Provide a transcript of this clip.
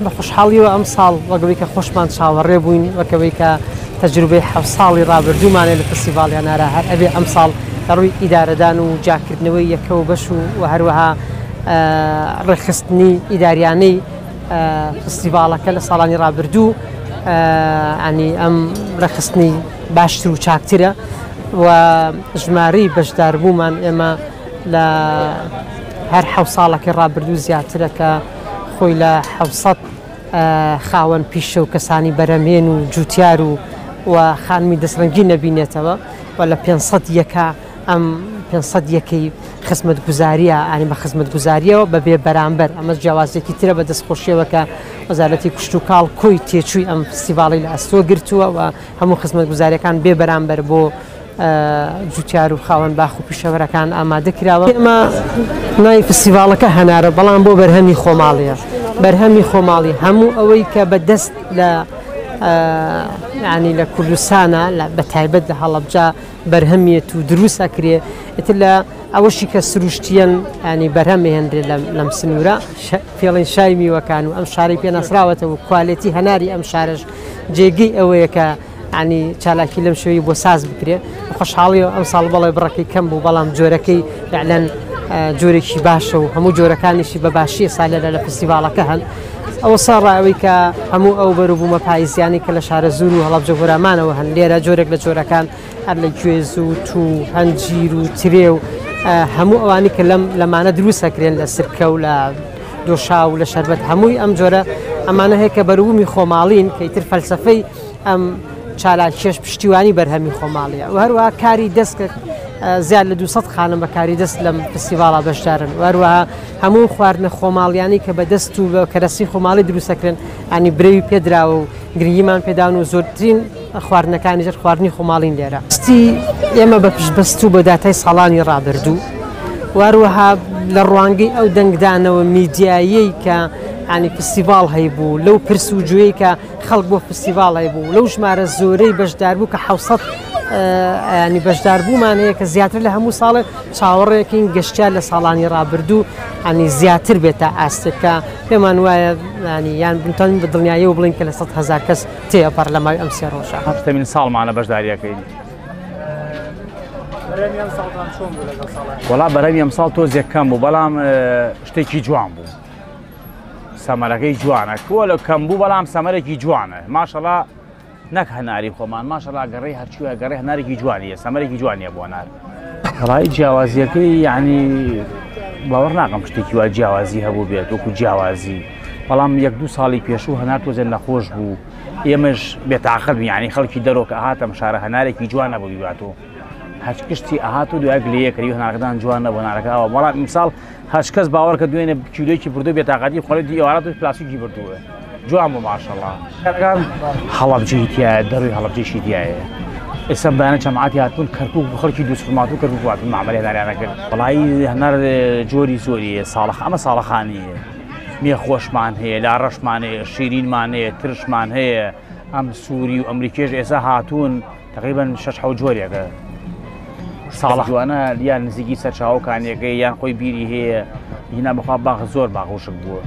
بخۆشحاڵی و ئەم ساڵ وەگەوەی کە خۆشمان چاوەڕێ بووین وەکەوەی کە تەجروبەی حەوت ساڵی ڕابردوومانێ لە فستیڤاڵیان نارا هەر ئەبێ ئەم ساڵ ڕووی ئیدارەدان و جاکردنەوەی یەکەوە بەش و هەروەها ڕێخستنی ئیداریانەی فستیڤاڵەکە لە ساڵانی ڕابردوو ئەنی ئەم ڕێخستنی باشتر و چاکترە و ژمارەی بەشداربوومان ئێمە لە هەر حەوت ساڵەکەی ڕابردوو زیاترە کە خۆی لە 700 خاوەن پیشە و کەسانی بەرەمێن و جوتیار و خانمی دەستڕەنگی نەبینێتەوە و لە 500 یەکە ئەم 500 یەکەی خزمەت گوزاریە ئانی بە خزمەت گوزاریەوە بەبێ بەرامبەر ئەمە جیاوازێکی ترە بە دەستخۆشیەوە کە وەزارەتی کوشت و کاڵ کۆی تێچووی ئەم فستیڤاڵی لە ئەستۆ گرتووە و هەموو خزمەت گوزاریەکان بێ بەرامبەر بۆ جوتیار و خاوەن باخ و پیشەوەرەکان ئامادە کراوە. ئێمە ناوی فستیڤاڵەکە هەنارە بەڵام بۆ بەرهەمی خۆماڵیە بەرهەمی خۆماڵی هەموو ئەوەی کە بەدەست لە ینی لە کوردستانە بە تایبەت لە هەڵەبجا بەرهەمیێت و دروست ئەکرێ ئتر لە ئەوەشی کە سروشتیەن ینی بەرهەمە هێنرێ لەم سنوورە فێڵین شای میوەکان و ئەم شاری پێناسراوەتە و کوالێتی هەناری ئەم شارش جێگەی ئەوەیە کە ینی چالاکی لەم شوی بۆ ساز بکرێ خۆشحاڵی و ئەم ساڵ بەڵێ بڕەکەی کەم بوو بەڵام جۆرەکەی فعلەن جۆرێکی باشە و هەموو جۆرەکانیشی بە باشیە سالە لە فستیڤاڵەکە هەن ئەوە ساڕاوی کە هەموو ئەو بەروبوومە پاییزیانی کە لە شارە زور و هەڵەبجە هۆرامانەوە هەن لێرە جۆرێک لە جۆرەکان هەر لە گوێز و تو هەنجیر و ترێ و هەموو ئەوانی کە لەمانە دروستەکرێن لە سرکە و لە دۆشا و لە شەربەت هەمووی ئەم جۆرە ئەمانە هەیە کە بەروبوومی خۆماڵین کە ئیتر فەلسەفەی ئەم چالاکیێش پشتیوانی بەرهەمی خۆماڵیە و هەروەها کاری دەست زیاد لە 200 خانم بە کاری دەست لەم فستیڤاڵە بەشدارن و هەروەها هەموو خواردنە خۆماڵیانی کە بەدەست و بە کەرەسی خۆماڵی دروستەکرێن ئەنی برەوی پێدراوە و گرنگیمان پێداون و زۆرترین خواردنەکانی ژەر خواردنی خۆماڵین لێرە ستی ئێمە بە پشتبەست و بە داتای ساڵانی ڕابردوو و هەروەها لە ڕوانگەی ئەو دەنگدانەوە میدیایی کە ینی فستیڤاڵ هەیبوو لەو پرس و گوێی کە خەڵک بۆ فستیڤاڵ هەیبوو لەو ژمارە زۆرەی بەشدار بوو کە 700 ینی بەشداربوومان هەیە کە زیاتر لە هەموو ساڵێ چاوەڕێکین گەشتیار لە ساڵانی ڕابردوو ینی زیاتر بێتە ئاستەکە پێمان وایە ینی یان بنتوانین بە دڵنیایی و بڵین کە لە 100,000 کەس تێپەڕ لە ماوەی ئەم سێ ڕۆژە. هەفتەمین ساڵمانە بەشداریەکەین. وەڵا بەرەمی ئەم ساڵ تۆز یەکەم بوو بەڵام شتێکی جوان بوو. سەمەرەکەی جوانە کۆ لە کەم بوو بەڵام سەمەرێکی جوانە ماشەڵا نەک هەناری خۆمان ماشەڵا گەڕێی هەرچووە گەڕێ هەنارێکی جوانیە سەمەرێکی جوانیە بۆ هەنار. ڕای جیاوازیەکەی یعنی باوەڕ ناکەم شتێکی وا جیاوازی هەبوو بێت وەکو جیاوازی بەڵام 1-2 ساڵی پێشوو هەنار تۆزێن نەخۆش بوو ئێمەش بێتاقەت یعنی خەڵکی دەرۆ کە هاتەم شارە هەنارێکی جوان نەبوو بیباتۆ هەچ کشتی ئاهات و دوای لێ کەری هەنارەکەدان جوان نەبوو هەنارەکەەوە بەڵام ئیمساڵ هەچ کەس باوەڕ کە دوێنێ کیلۆیەکی بردو بێتاقەتی خۆڵی ئێوارەت و پلاسیکی بردووە جوان بوو ماشەڵڵا هەڵەبجەی تایە دەڕووی هەڵەبجەیشی تایە ئێستا بەیانە جەماعەتی هاتبوون کەرکووک بە خەڵکی دووسفرمات و کەرکووک هاتبوون مامەڵەی هەناریانە کرد وەڵایی هەنار جۆری زۆریە ساڵح ئەمە ساڵەخانیە مێخۆشمان هەیە لاڕەشمان هەیە شیرینمان هەیە ترشمان هەیە ئەم سووری و ئەمریکێش ئێستا هاتوون تقریباً 6-7 جۆرێکە ساڵح جوانە یان نزیکی سەرچاوەکانیەکەی یان خۆی بیری هەیە هینا بەخوا باغ زۆر باغوشک بووە.